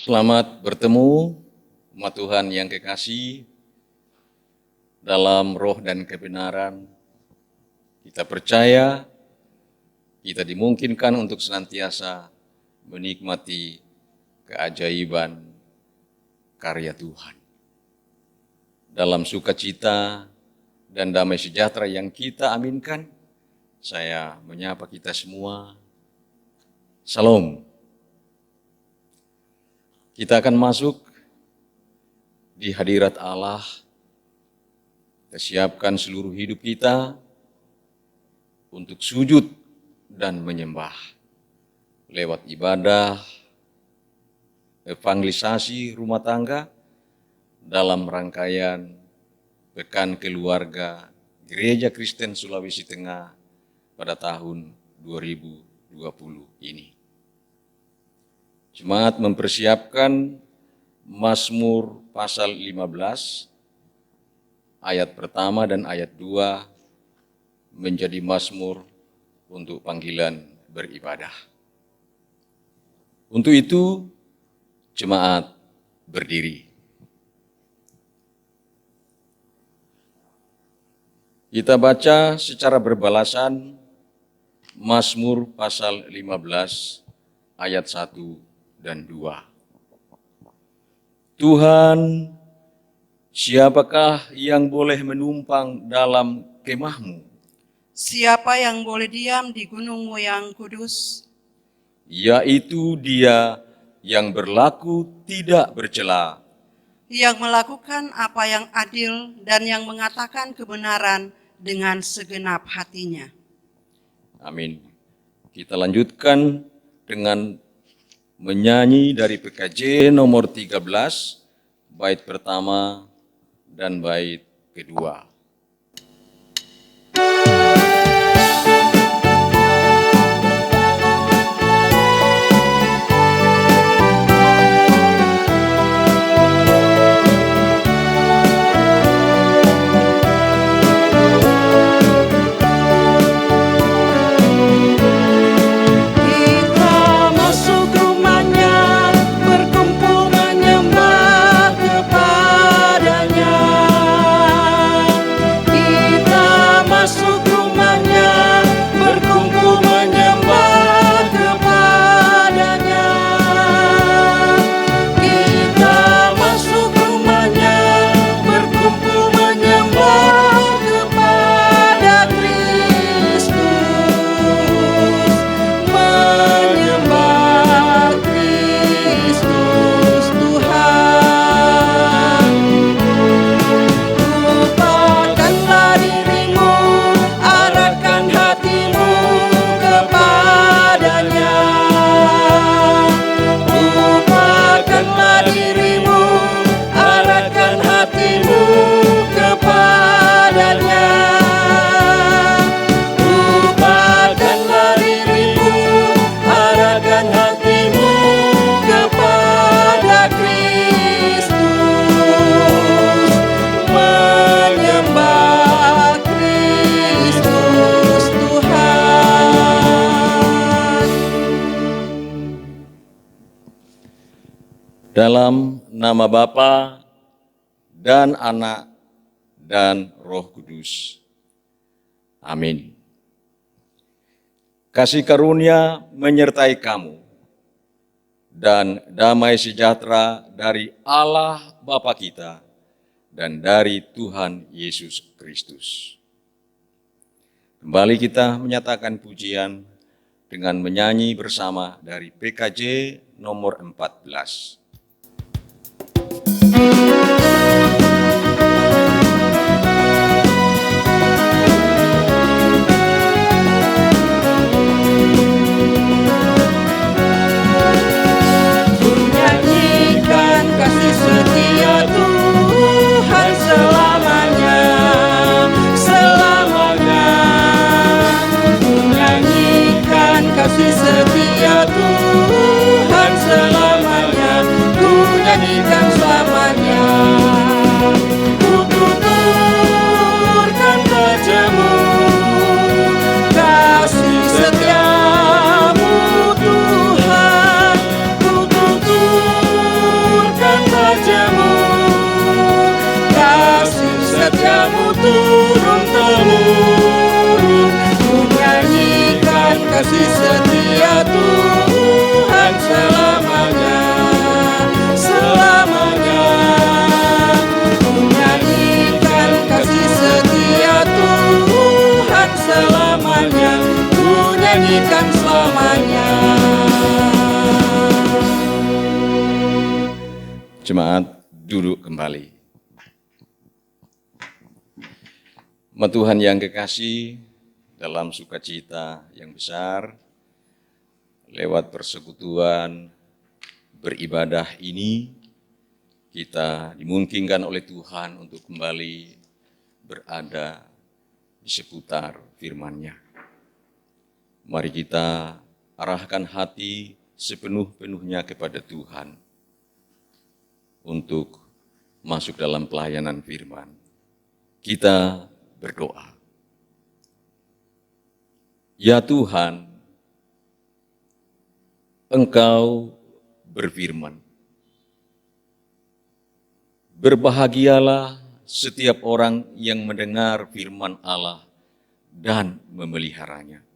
Selamat bertemu umat Tuhan yang kekasih dalam roh dan kebenaran. Kita percaya kita dimungkinkan untuk senantiasa menikmati keajaiban karya Tuhan. Dalam sukacita dan damai sejahtera yang kita aminkan, saya menyapa kita semua. Salam. Kita akan masuk di hadirat Allah. Kita siapkan seluruh hidup kita untuk sujud dan menyembah lewat ibadah, evangelisasi rumah tangga dalam rangkaian Pekan Keluarga Gereja Kristen Sulawesi Tengah pada tahun 2020 ini. Jemaat mempersiapkan Mazmur pasal 15 ayat pertama dan ayat 2 menjadi mazmur untuk panggilan beribadah. Untuk itu, jemaat berdiri. Kita baca secara berbalasan Mazmur pasal 15 ayat 1 dan 2. Tuhan, siapakah yang boleh menumpang dalam kemah-Mu? Siapa yang boleh diam di gunung-Mu yang kudus? Yaitu Dia yang berlaku tidak bercela, Yang melakukan apa yang adil dan yang mengatakan kebenaran dengan segenap hatinya. Amin. Kita lanjutkan dengan menyanyi dari PKJ nomor 13, bait pertama dan bait kedua. Dalam nama Bapa dan Anak dan Roh Kudus. Amin. Kasih karunia menyertai kamu dan damai sejahtera dari Allah Bapa kita dan dari Tuhan Yesus Kristus. Kembali kita menyatakan pujian dengan menyanyi bersama dari PKJ nomor 14. Kasih setia Tuhan selamanya, ku nyanyikan selamanya. kasih setia Tuhan selamanya, selamanya. Ku nyanyikan kasih setia Tuhan selamanya, ku nyanyikan selamanya. Jemaat duduk kembali. Tuhan yang kekasih, dalam sukacita yang besar, lewat persekutuan beribadah ini, kita dimungkinkan oleh Tuhan untuk kembali berada di seputar firman-Nya. Mari kita arahkan hati sepenuh-penuhnya kepada Tuhan untuk masuk dalam pelayanan firman. Kita berdoa. Ya Tuhan, Engkau berfirman, berbahagialah setiap orang yang mendengar firman Allah dan memeliharanya.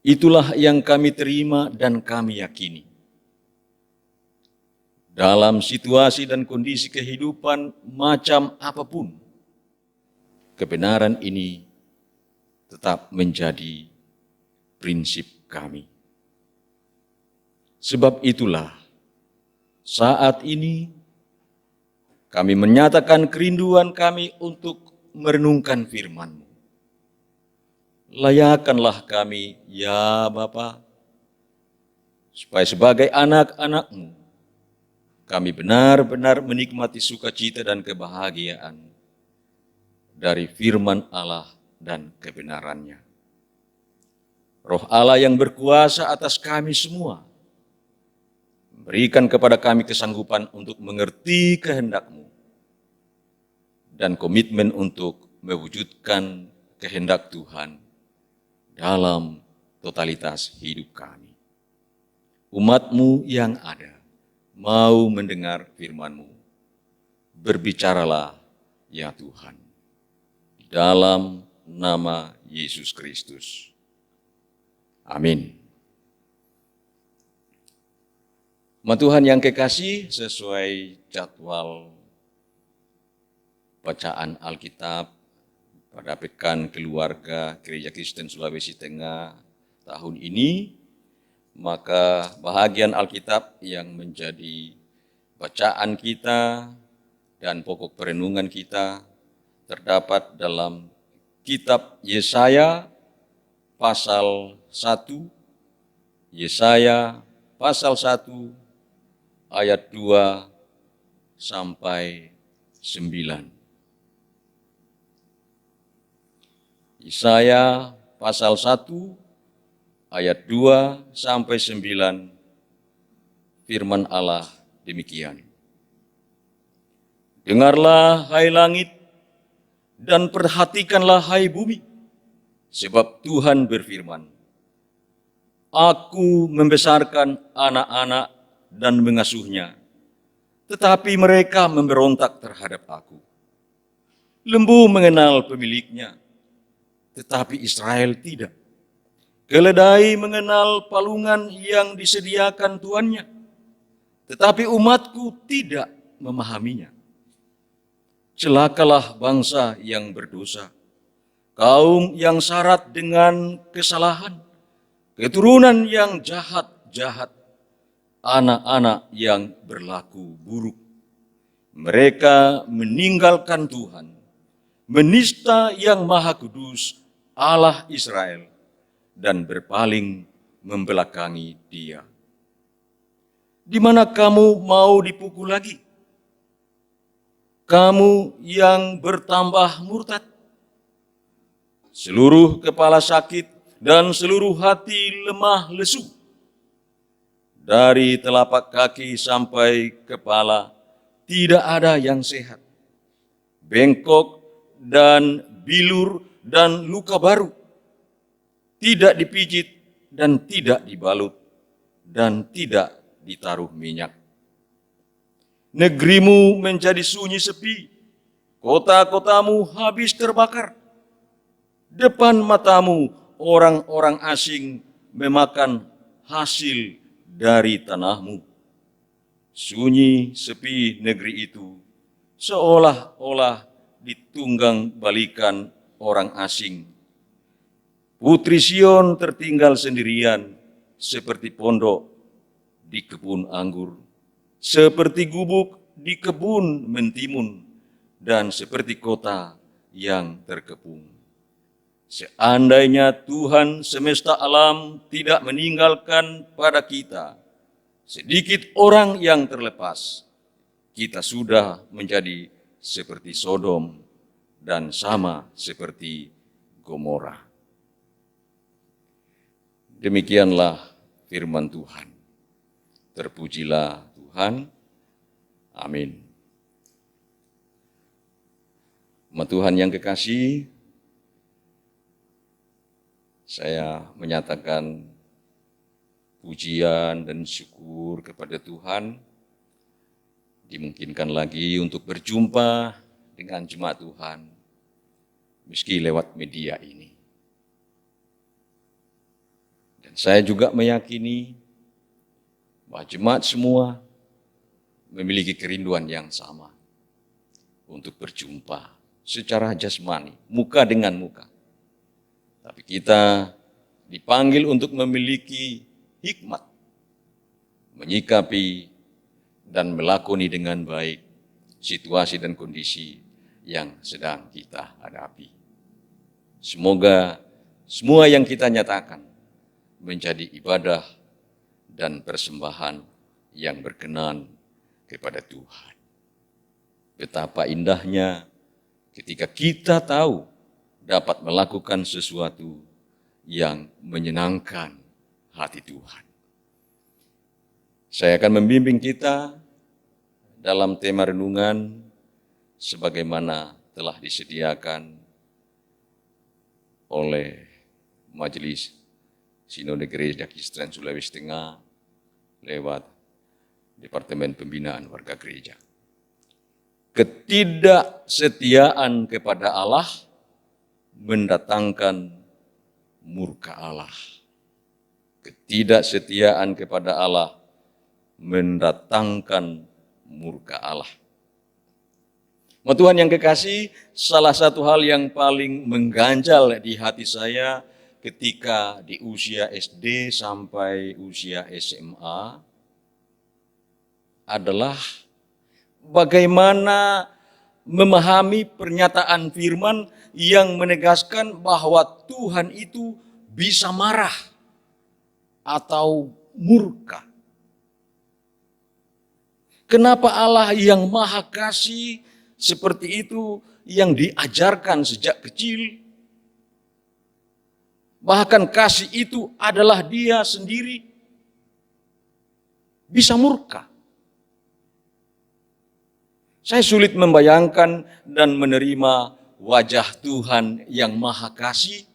Itulah yang kami terima dan kami yakini. Dalam situasi dan kondisi kehidupan macam apapun, kebenaran ini tetap menjadi prinsip kami. Sebab itulah, saat ini kami menyatakan kerinduan kami untuk merenungkan firman-Mu. Layakanlah kami, ya Bapa, supaya sebagai anak-anak-Mu, kami benar-benar menikmati sukacita dan kebahagiaan dari firman Allah dan kebenarannya. Roh Allah yang berkuasa atas kami semua, berikan kepada kami kesanggupan untuk mengerti kehendak-Mu dan komitmen untuk mewujudkan kehendak Tuhan dalam totalitas hidup kami. Umat-Mu yang ada mau mendengar firman-Mu. Berbicaralah ya Tuhan, di dalam nama Yesus Kristus. Amin. Tuhan yang kekasih, sesuai jadwal bacaan Alkitab pada Pekan Keluarga Gereja Kristen Sulawesi Tengah tahun ini, maka bahagian Alkitab yang menjadi bacaan kita dan pokok perenungan kita terdapat dalam kitab Yesaya pasal 1, Yesaya pasal 1 ayat 2 sampai 9. Yesaya pasal 1 ayat 2 sampai 9, firman Allah demikian. Dengarlah hai langit, dan perhatikanlah hai bumi, sebab Tuhan berfirman, Aku membesarkan anak-anak dan mengasuhnya, tetapi mereka memberontak terhadap aku. Lembu mengenal pemiliknya, tetapi Israel tidak. Keledai mengenal palungan yang disediakan tuannya, tetapi umatku tidak memahaminya. Celakalah bangsa yang berdosa, kaum yang syarat dengan kesalahan, keturunan yang jahat-jahat, anak-anak yang berlaku buruk. Mereka meninggalkan Tuhan, menista yang Maha Kudus, Allah Israel, dan berpaling membelakangi Dia. Di mana kamu mau dipukul lagi? Kamu yang bertambah murtad, seluruh kepala sakit dan seluruh hati lemah lesu. Dari telapak kaki sampai kepala tidak ada yang sehat. Bengkok dan bilur dan luka baru, tidak dipijit dan tidak dibalut, dan tidak ditaruh minyak. Negerimu menjadi sunyi sepi, kota-kotamu habis terbakar. Depan matamu orang-orang asing memakan hasil dari tanahmu. Sunyi sepi negeri itu, seolah-olah ditunggang balikan orang asing. Putri Sion tertinggal sendirian, seperti pondok di kebun anggur, seperti gubuk di kebun mentimun, dan seperti kota yang terkepung. Seandainya Tuhan semesta alam tidak meninggalkan pada kita sedikit orang yang terlepas, kita sudah menjadi seperti Sodom dan sama seperti Gomora. Demikianlah firman Tuhan. Terpujilah Tuhan. Amin. Umat Tuhan yang kekasih, saya menyatakan pujian dan syukur kepada Tuhan, dimungkinkan lagi untuk berjumpa dengan jemaat Tuhan, meski lewat media ini. Dan saya juga meyakini bahwa jemaat semua memiliki kerinduan yang sama untuk berjumpa secara jasmani, muka dengan muka. Tapi kita dipanggil untuk memiliki hikmat, menyikapi dan melakoni dengan baik situasi dan kondisi yang sedang kita hadapi. Semoga semua yang kita nyatakan menjadi ibadah dan persembahan yang berkenan kepada Tuhan. Betapa indahnya ketika kita tahu dapat melakukan sesuatu yang menyenangkan hati Tuhan. Saya akan membimbing kita dalam tema renungan sebagaimana telah disediakan oleh Majelis Sinode Gereja Kristen Sulawesi Tengah lewat Departemen Pembinaan Warga Gereja. Ketidaksetiaan kepada Allah mendatangkan murka Allah. Ketidaksetiaan kepada Allah mendatangkan murka Allah. Tuhan yang kekasih, salah satu hal yang paling mengganjal di hati saya ketika di usia SD sampai usia SMA adalah bagaimana memahami pernyataan firman yang menegaskan bahwa Tuhan itu bisa marah atau murka. Kenapa Allah yang maha kasih seperti itu yang diajarkan sejak kecil? Bahkan kasih itu adalah Dia sendiri bisa murka. Saya sulit membayangkan dan menerima wajah Tuhan yang maha kasih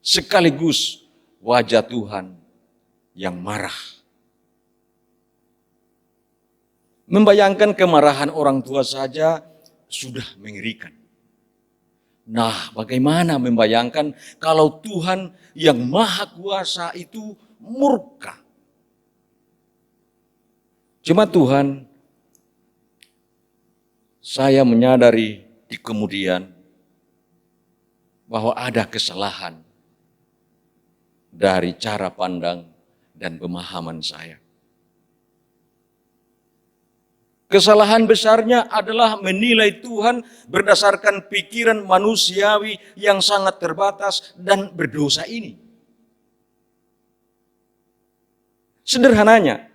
sekaligus wajah Tuhan yang marah. Membayangkan kemarahan orang tua saja sudah mengerikan. Nah, bagaimana membayangkan kalau Tuhan yang maha kuasa itu murka? Jemaat Tuhan, saya menyadari di kemudian bahwa ada kesalahan dari cara pandang dan pemahaman saya. Kesalahan besarnya adalah menilai Tuhan berdasarkan pikiran manusiawi yang sangat terbatas dan berdosa ini. Sederhananya,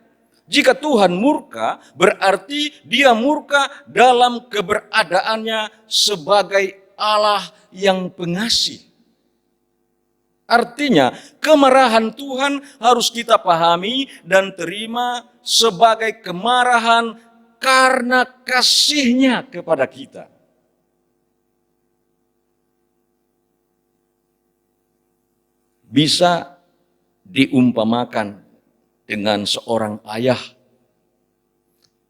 jika Tuhan murka, berarti Dia murka dalam keberadaannya sebagai Allah yang pengasih. Artinya, kemarahan Tuhan harus kita pahami dan terima sebagai kemarahan karena kasih-Nya kepada kita. Bisa diumpamakan dengan seorang ayah.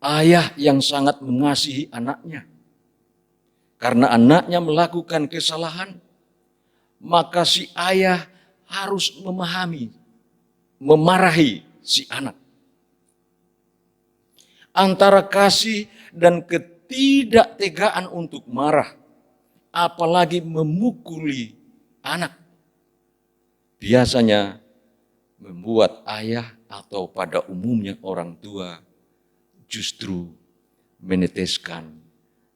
Ayah yang sangat mengasihi anaknya. Karena anaknya melakukan kesalahan, maka si ayah harus memarahi si anak. Antara kasih dan ketidaktegaan untuk marah, apalagi memukuli anak, biasanya membuat ayah atau pada umumnya orang tua justru meneteskan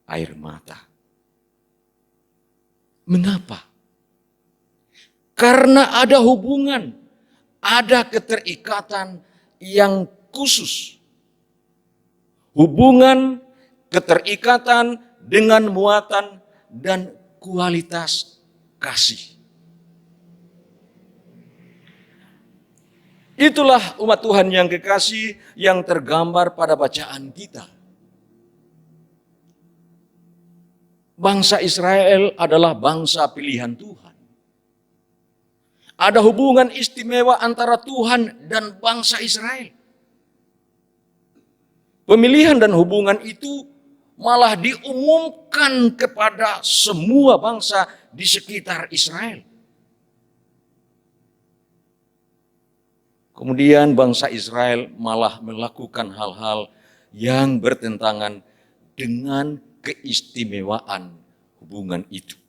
air mata. Mengapa? Karena ada hubungan, ada keterikatan yang khusus. Hubungan, keterikatan dengan muatan dan kualitas kasih. Itulah umat Tuhan yang kekasih yang tergambar pada bacaan kita. Bangsa Israel adalah bangsa pilihan Tuhan. Ada hubungan istimewa antara Tuhan dan bangsa Israel. Pemilihan dan hubungan itu malah diumumkan kepada semua bangsa di sekitar Israel. Kemudian bangsa Israel malah melakukan hal-hal yang bertentangan dengan keistimewaan hubungan itu.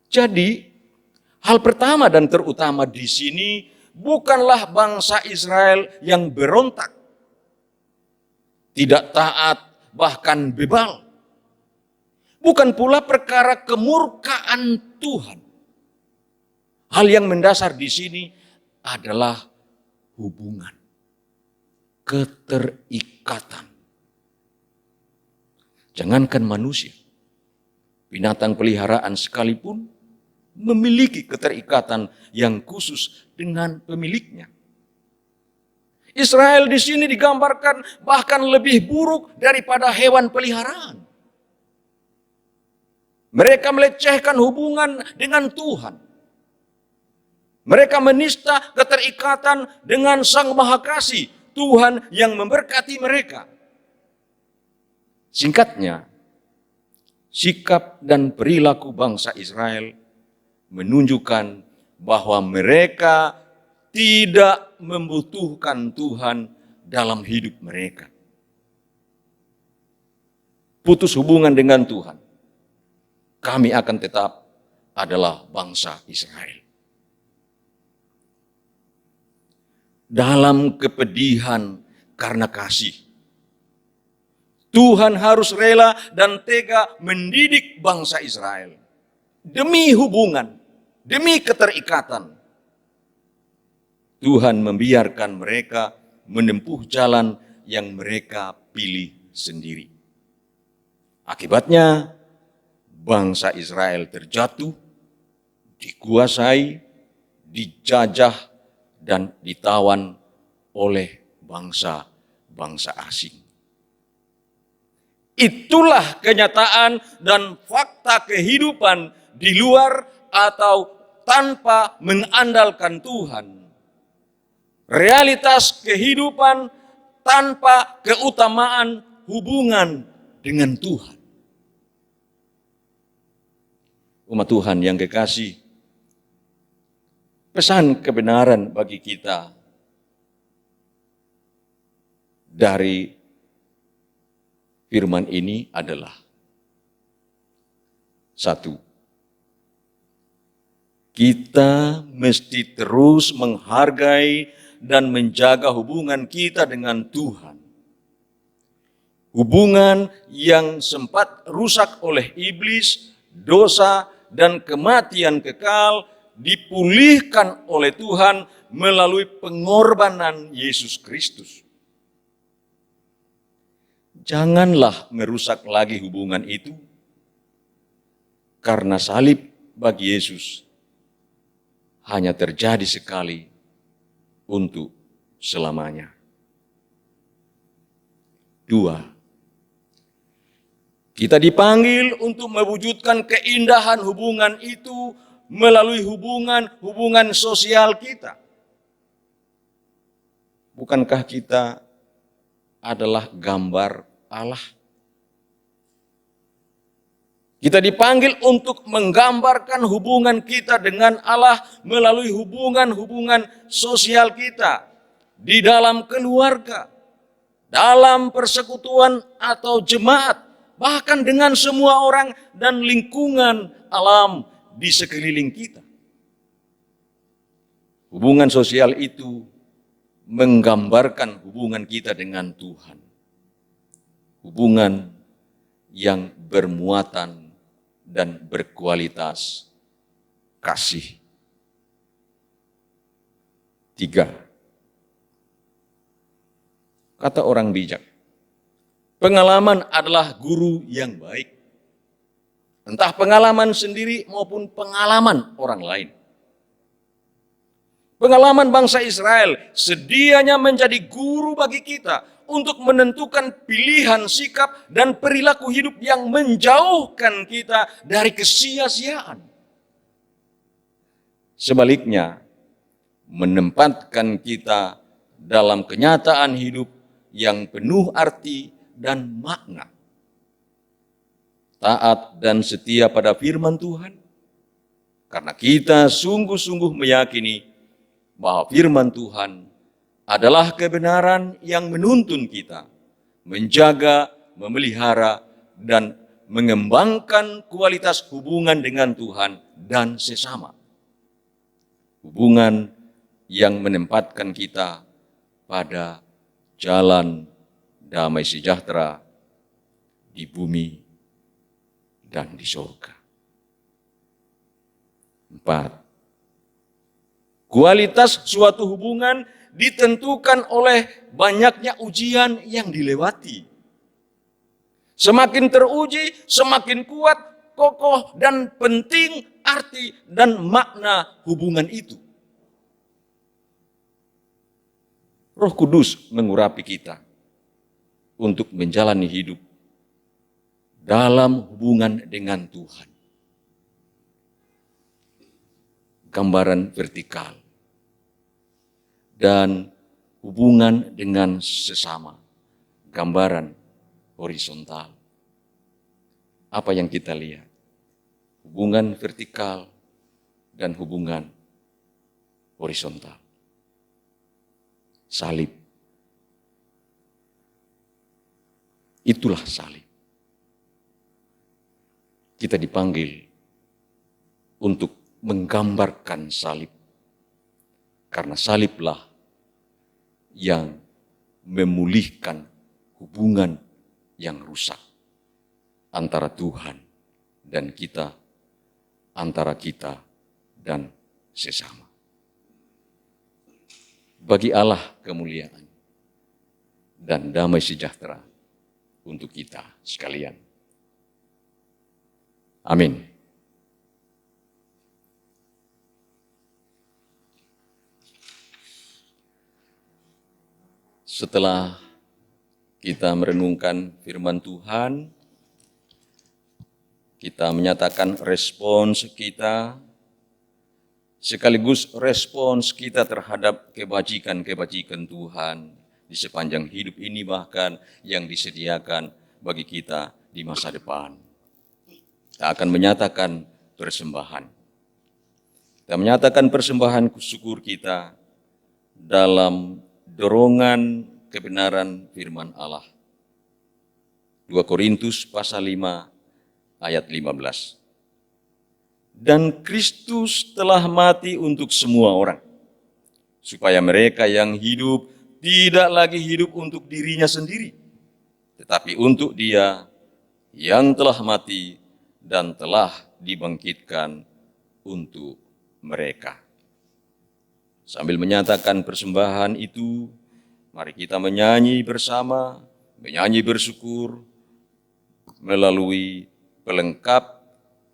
Jadi, hal pertama dan terutama di sini bukanlah bangsa Israel yang berontak, tidak taat, bahkan bebal. Bukan pula perkara kemurkaan Tuhan. Hal yang mendasar di sini adalah hubungan, keterikatan. Jangankan manusia, binatang peliharaan sekalipun memiliki keterikatan yang khusus dengan pemiliknya. Israel di sini digambarkan bahkan lebih buruk daripada hewan peliharaan. Mereka melecehkan hubungan dengan Tuhan. Mereka menista keterikatan dengan Sang Maha Kasih, Tuhan yang memberkati mereka. Singkatnya, sikap dan perilaku bangsa Israel menunjukkan bahwa mereka tidak membutuhkan Tuhan dalam hidup mereka. Putus hubungan dengan Tuhan, kami akan tetap adalah bangsa Israel. Dalam kepedihan karena kasih, Tuhan harus rela dan tega mendidik bangsa Israel demi hubungan, demi keterikatan. Tuhan membiarkan mereka menempuh jalan yang mereka pilih sendiri. Akibatnya, bangsa Israel terjatuh, dikuasai, dijajah, dan ditawan oleh bangsa-bangsa asing. Itulah kenyataan dan fakta kehidupan di luar atau tanpa mengandalkan Tuhan. Realitas kehidupan tanpa keutamaan hubungan dengan Tuhan. Umat Tuhan yang kekasih, pesan kebenaran bagi kita dari firman ini adalah: satu, kita mesti terus menghargai dan menjaga hubungan kita dengan Tuhan. Hubungan yang sempat rusak oleh iblis, dosa, dan kematian kekal dipulihkan oleh Tuhan melalui pengorbanan Yesus Kristus. Janganlah merusak lagi hubungan itu, karena salib bagi Yesus hanya terjadi sekali untuk selamanya. 2. Kita dipanggil untuk mewujudkan keindahan hubungan itu melalui hubungan sosial kita. Bukankah kita adalah gambar Allah? Kita dipanggil untuk menggambarkan hubungan kita dengan Allah melalui hubungan-hubungan sosial kita di dalam keluarga, dalam persekutuan atau jemaat, bahkan dengan semua orang dan lingkungan alam di sekeliling kita. Hubungan sosial itu menggambarkan hubungan kita dengan Tuhan. Hubungan yang bermuatan dan berkualitas kasih. 3. Kata orang bijak, pengalaman adalah guru yang baik. Entah pengalaman sendiri maupun pengalaman orang lain. Pengalaman bangsa Israel sedianya menjadi guru bagi kita untuk menentukan pilihan sikap dan perilaku hidup yang menjauhkan kita dari kesia-siaan. Sebaliknya, menempatkan kita dalam kenyataan hidup yang penuh arti dan makna. Taat dan setia pada firman Tuhan, karena kita sungguh-sungguh meyakini bahwa firman Tuhan adalah kebenaran yang menuntun kita menjaga, memelihara, dan mengembangkan kualitas hubungan dengan Tuhan dan sesama. Hubungan yang menempatkan kita pada jalan damai sejahtera di bumi dan di surga. 4. Kualitas suatu hubungan ditentukan oleh banyaknya ujian yang dilewati. Semakin teruji, semakin kuat, kokoh, dan penting arti dan makna hubungan itu. Roh Kudus mengurapi kita untuk menjalani hidup dalam hubungan dengan Tuhan. Gambaran vertikal dan hubungan dengan sesama, gambaran horizontal. Apa yang kita lihat? Hubungan vertikal dan hubungan horizontal. Salib. Itulah salib. Kita dipanggil untuk menggambarkan salib. Karena saliblah yang memulihkan hubungan yang rusak antara Tuhan dan kita, antara kita dan sesama. Bagi Allah kemuliaan dan damai sejahtera untuk kita sekalian. Amin. Setelah kita merenungkan firman Tuhan, kita menyatakan respons kita, sekaligus respons kita terhadap kebajikan-kebajikan Tuhan di sepanjang hidup ini, bahkan yang disediakan bagi kita di masa depan. Kita akan menyatakan persembahan. Kita menyatakan persembahan syukur kita dalam dorongan kebenaran firman Allah. 2 Korintus pasal 5 ayat 15. Dan Kristus telah mati untuk semua orang, supaya mereka yang hidup tidak lagi hidup untuk dirinya sendiri, tetapi untuk Dia yang telah mati dan telah dibangkitkan untuk mereka. Sambil menyatakan persembahan itu, mari kita menyanyi bersama, menyanyi bersyukur melalui pelengkap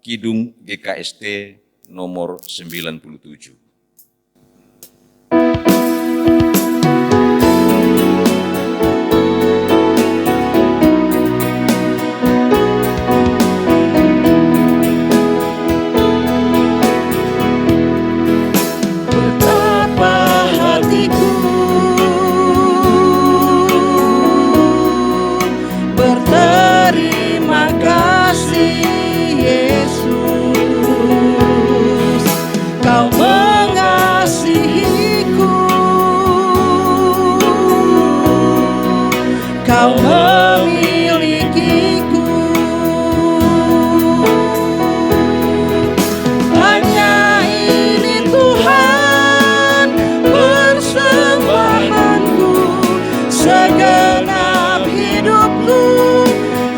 Kidung GKST nomor 97. Berterima kasih Kau memilikiku. Hanya ini Tuhan persembahanku, segenap hidupku,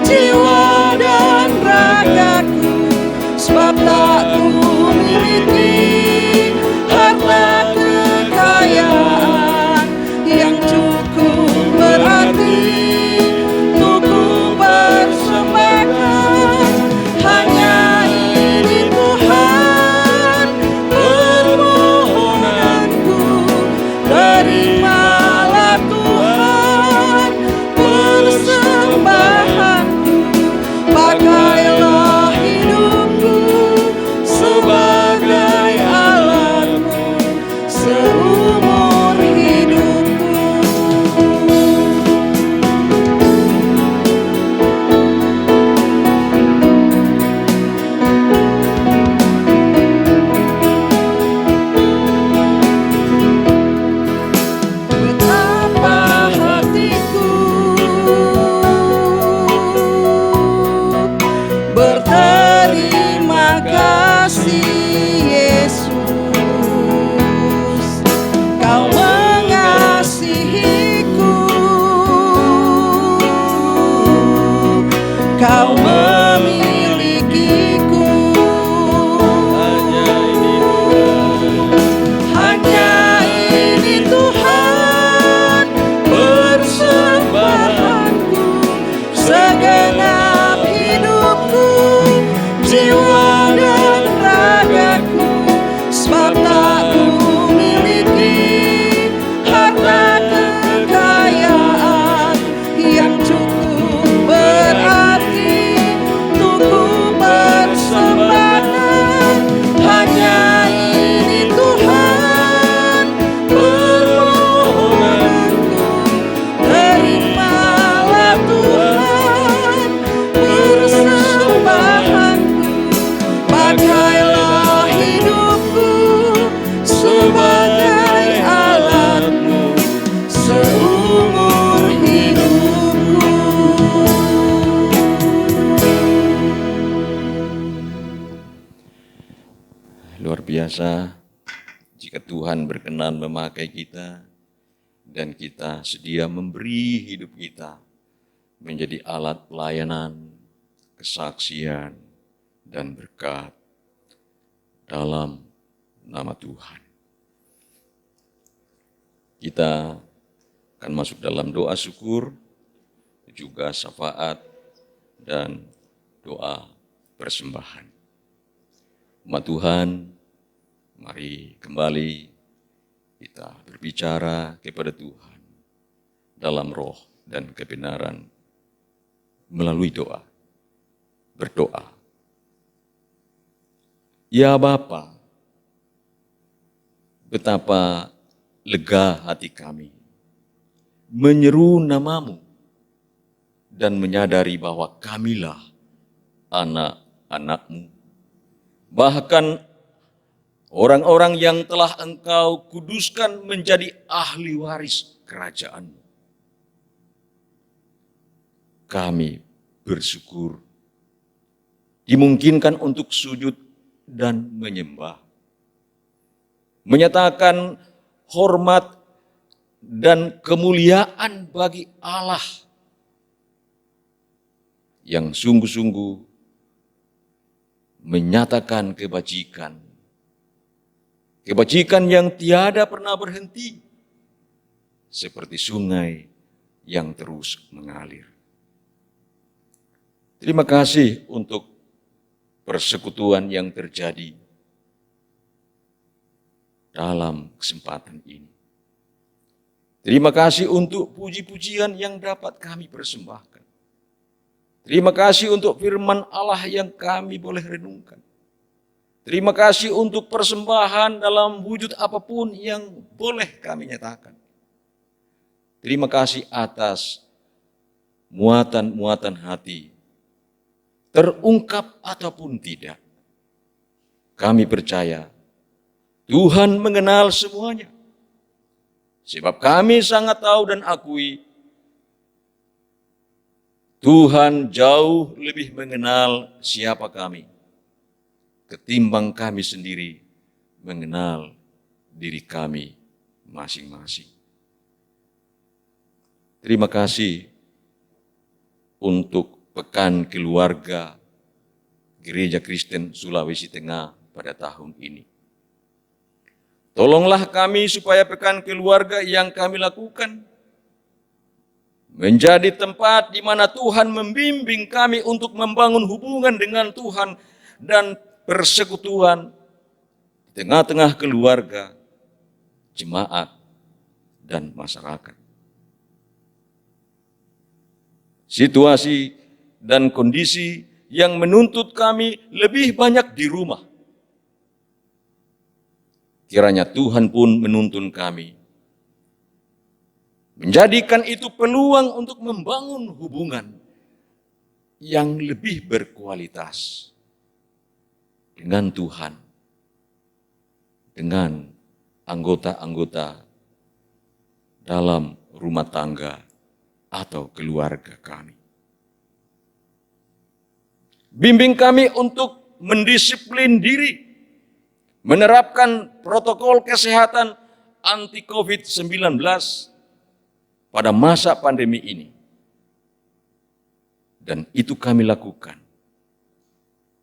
jiwa dan ragaku. Sebab tak ku miliki harta kekayaan yang cukup berarti untuk ku persembahkan. Hanya ini Tuhan permohonanku, terimalah Tuhan persembahanku. Pakailah hidupku sebagai alatmu seumur hidupku. Betapa hatiku berterima kasih, Yesus. Kau mengasihiku, Kau memilikiku. Hanya ini Tuhan persembahanku, segenap hidupku, jiwa dan ragaku. Sebab tak ku miliki harta kekayaan yang cukup berarti untuk ku persembahkan. Hanya ini Tuhan permohonanku, terimalah Tuhan persembahanku. Pakailah hidupku sebagai alatmu seumur hidupku. Luar biasa jika Tuhan berkenan memakai kita dan kita sedia memberi hidup kita menjadi alat pelayanan, kesaksian, dan berkat dalam nama Tuhan. Kita akan masuk dalam doa syukur, juga syafaat dan doa persembahan. Umat Tuhan, mari kembali kita berbicara kepada Tuhan dalam roh dan kebenaran melalui doa. Berdoa. Ya Bapa, betapa lega hati kami menyeru namamu dan menyadari bahwa kamilah anak-anakmu. Bahkan orang-orang yang telah Engkau kuduskan menjadi ahli waris kerajaan-Mu. Kami bersyukur dimungkinkan untuk sujud dan menyembah, menyatakan hormat dan kemuliaan bagi Allah yang sungguh-sungguh menyatakan kebajikan. Kebajikan yang tiada pernah berhenti, seperti sungai yang terus mengalir. Terima kasih untuk persekutuan yang terjadi dalam kesempatan ini. Terima kasih untuk puji-pujian yang dapat kami persembahkan. Terima kasih untuk firman Allah yang kami boleh renungkan. Terima kasih untuk persembahan dalam wujud apapun yang boleh kami nyatakan. Terima kasih atas muatan-muatan hati, terungkap ataupun tidak. Kami percaya Tuhan mengenal semuanya. Sebab kami sangat tahu dan akui Tuhan jauh lebih mengenal siapa kami ketimbang kami sendiri mengenal diri kami masing-masing. Terima kasih untuk Pekan Keluarga Gereja Kristen Sulawesi Tengah pada tahun ini. Tolonglah kami supaya Pekan Keluarga yang kami lakukan menjadi tempat di mana Tuhan membimbing kami untuk membangun hubungan dengan Tuhan dan persekutuan di tengah-tengah keluarga, jemaat, dan masyarakat. Situasi dan kondisi yang menuntut kami lebih banyak di rumah. Kiranya Tuhan pun menuntun kami, menjadikan itu peluang untuk membangun hubungan yang lebih berkualitas dengan Tuhan, dengan anggota-anggota dalam rumah tangga atau keluarga kami. Bimbing kami untuk mendisiplin diri, menerapkan protokol kesehatan anti COVID-19 pada masa pandemi ini. Dan itu kami lakukan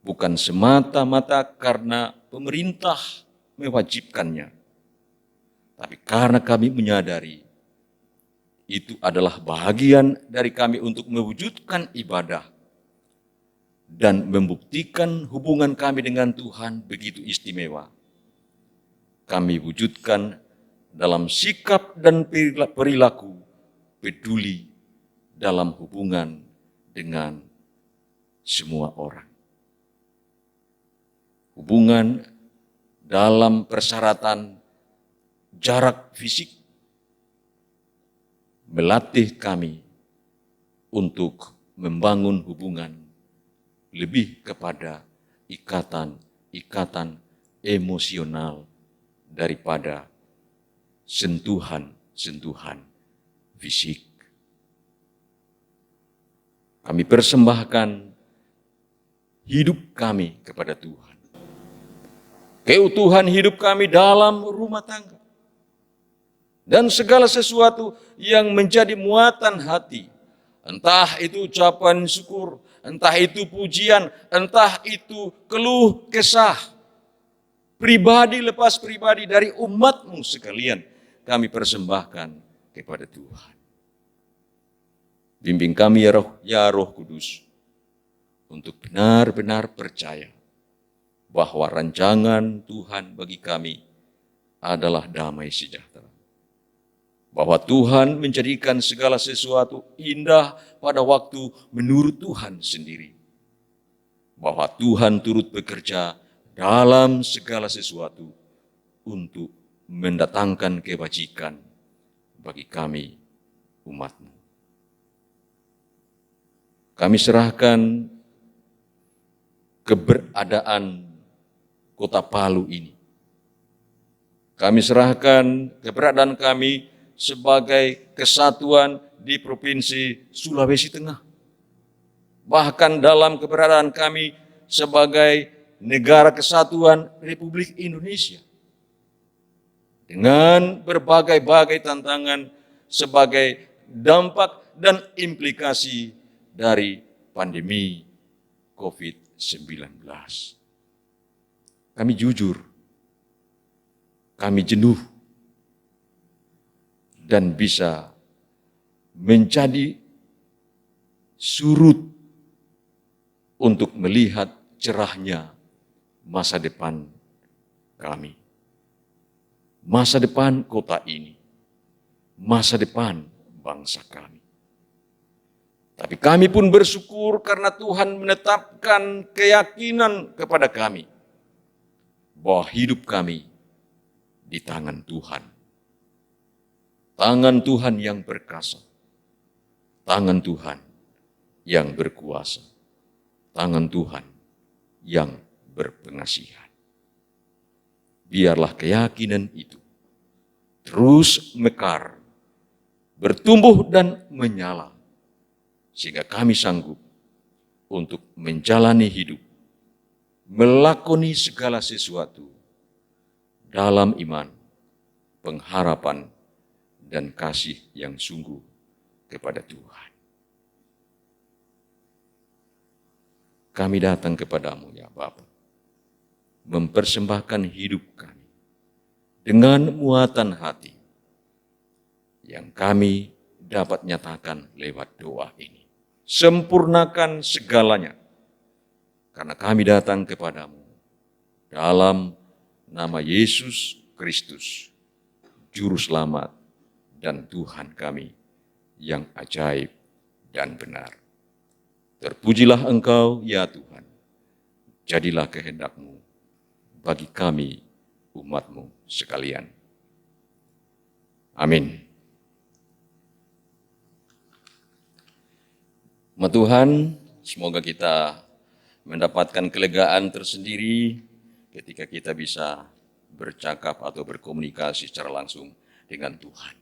bukan semata-mata karena pemerintah mewajibkannya, tapi karena kami menyadari itu adalah bagian dari kami untuk mewujudkan ibadah dan membuktikan hubungan kami dengan Tuhan begitu istimewa. Kami wujudkan dalam sikap dan perilaku peduli dalam hubungan dengan semua orang. Hubungan dalam persyaratan jarak fisik melatih kami untuk membangun hubungan lebih kepada ikatan emosional daripada sentuhan fisik. Kami persembahkan hidup kami kepada Tuhan. Keutuhan hidup kami dalam rumah tangga. Dan segala sesuatu yang menjadi muatan hati. Entah itu ucapan syukur, entah itu pujian, entah itu keluh kesah. Pribadi lepas pribadi dari umatmu sekalian, kami persembahkan kepada Tuhan. Bimbing kami ya Roh Kudus, untuk benar-benar percaya bahwa rancangan Tuhan bagi kami adalah damai sejahtera. Bahwa Tuhan menjadikan segala sesuatu indah pada waktu menurut Tuhan sendiri. Bahwa Tuhan turut bekerja dalam segala sesuatu untuk mendatangkan kebajikan bagi kami umat-Mu. Kami serahkan keberadaan Kota Palu ini. Kami serahkan keberadaan kami sebagai kesatuan di Provinsi Sulawesi Tengah. Bahkan dalam keberadaan kami sebagai negara kesatuan Republik Indonesia. Dengan berbagai-bagai tantangan sebagai dampak dan implikasi dari pandemi COVID-19. Kami jujur, kami jenuh, dan bisa menjadi surut untuk melihat cerahnya masa depan kami. Masa depan kota ini, masa depan bangsa kami. Tapi kami pun bersyukur karena Tuhan menetapkan keyakinan kepada kami bahwa hidup kami di tangan Tuhan. Tangan Tuhan yang perkasa, tangan Tuhan yang berkuasa, tangan Tuhan yang berpengasihan. Biarlah keyakinan itu terus mekar, bertumbuh dan menyala sehingga kami sanggup untuk menjalani hidup, melakoni segala sesuatu dalam iman, pengharapan, dan kasih yang sungguh kepada Tuhan. Kami datang kepadamu ya Bapa, mempersembahkan hidup kami dengan muatan hati yang kami dapat nyatakan lewat doa ini. Sempurnakan segalanya, karena kami datang kepadamu dalam nama Yesus Kristus, Juru Selamat dan Tuhan kami yang ajaib dan benar. Terpujilah Engkau ya Tuhan, jadilah kehendak-Mu bagi kami umat-Mu sekalian. Amin. Tuhan, semoga kita mendapatkan kelegaan tersendiri ketika kita bisa bercakap atau berkomunikasi secara langsung dengan Tuhan.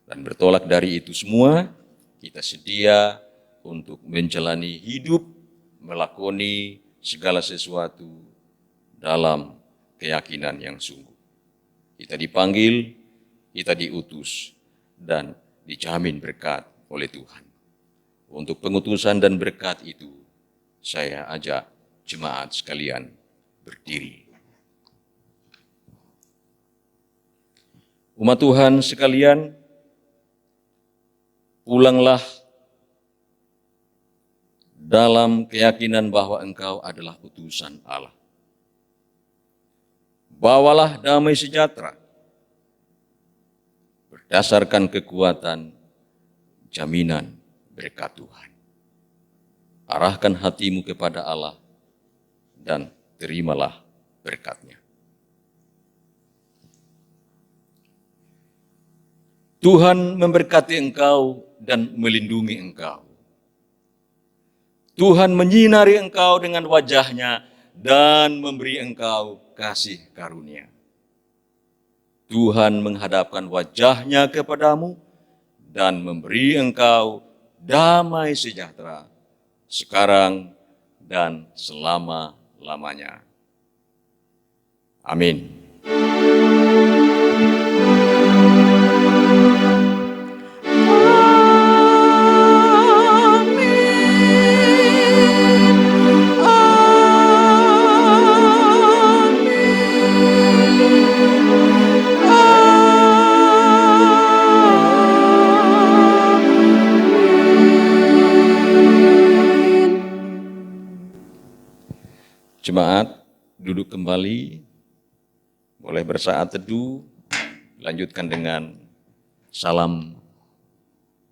Dan bertolak dari itu semua, kita sedia untuk menjalani hidup, melakoni segala sesuatu dalam keyakinan yang sungguh. Kita dipanggil, kita diutus, dan dijamin berkat oleh Tuhan. Untuk pengutusan dan berkat itu, saya ajak jemaat sekalian berdiri. Umat Tuhan sekalian, pulanglah dalam keyakinan bahwa engkau adalah utusan Allah. Bawalah damai sejahtera berdasarkan kekuatan jaminan berkat Tuhan. Arahkan hatimu kepada Allah dan terimalah berkat-Nya. Tuhan memberkati engkau dan melindungi engkau. Tuhan menyinari engkau dengan wajah-Nya dan memberi engkau kasih karunia. Tuhan menghadapkan wajah-Nya kepadamu dan memberi engkau damai sejahtera sekarang dan selama-lamanya. Amin. Jemaat, duduk kembali, boleh bersaat teduh, lanjutkan dengan salam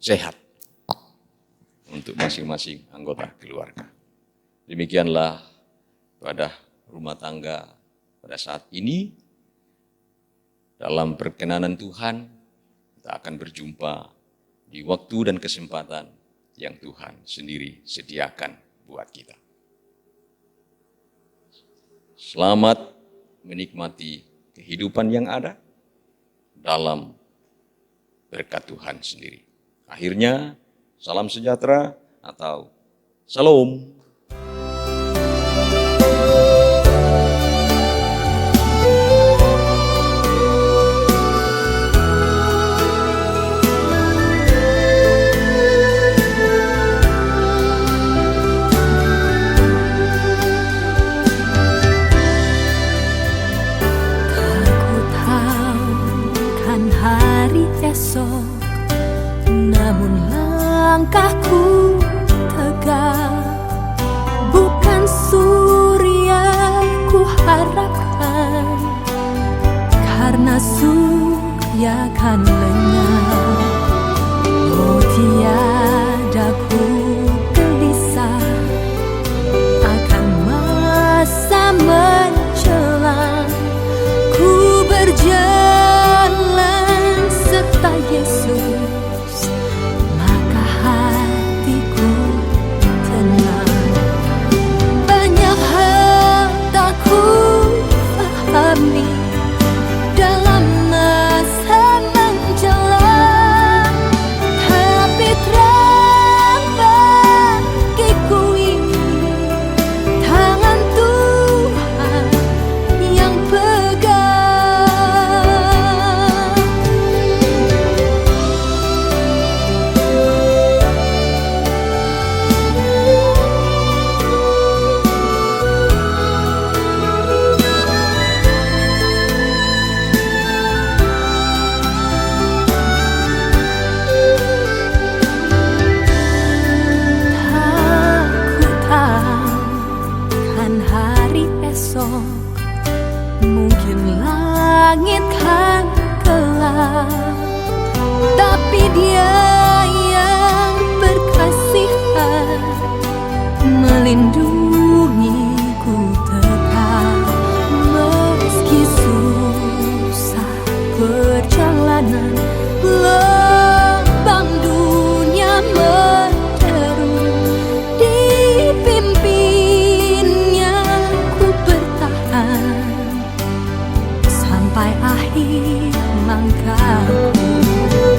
sehat untuk masing-masing anggota keluarga. Demikianlah pada rumah tangga pada saat ini, dalam perkenanan Tuhan, kita akan berjumpa di waktu dan kesempatan yang Tuhan sendiri sediakan buat kita. Selamat menikmati kehidupan yang ada dalam berkat Tuhan sendiri. Akhirnya, salam sejahtera atau Shalom. Namun langkahku tegak, bukan surya ku harapkan, karena surya kan lenyap. Oh, tiada ku gelisah akan masa menjelang, ku berjalan serta Yesus, maka hatiku tenang. Banyak hal tak ku pahami dalam masa menjelang, tapi langit kan gelap, tapi Dia yang berkasihan melindungiku tetap. Meski susah perjalanan, lembang dunia menderu, dipimpinnya ku bertahan sampai akhir langkahku.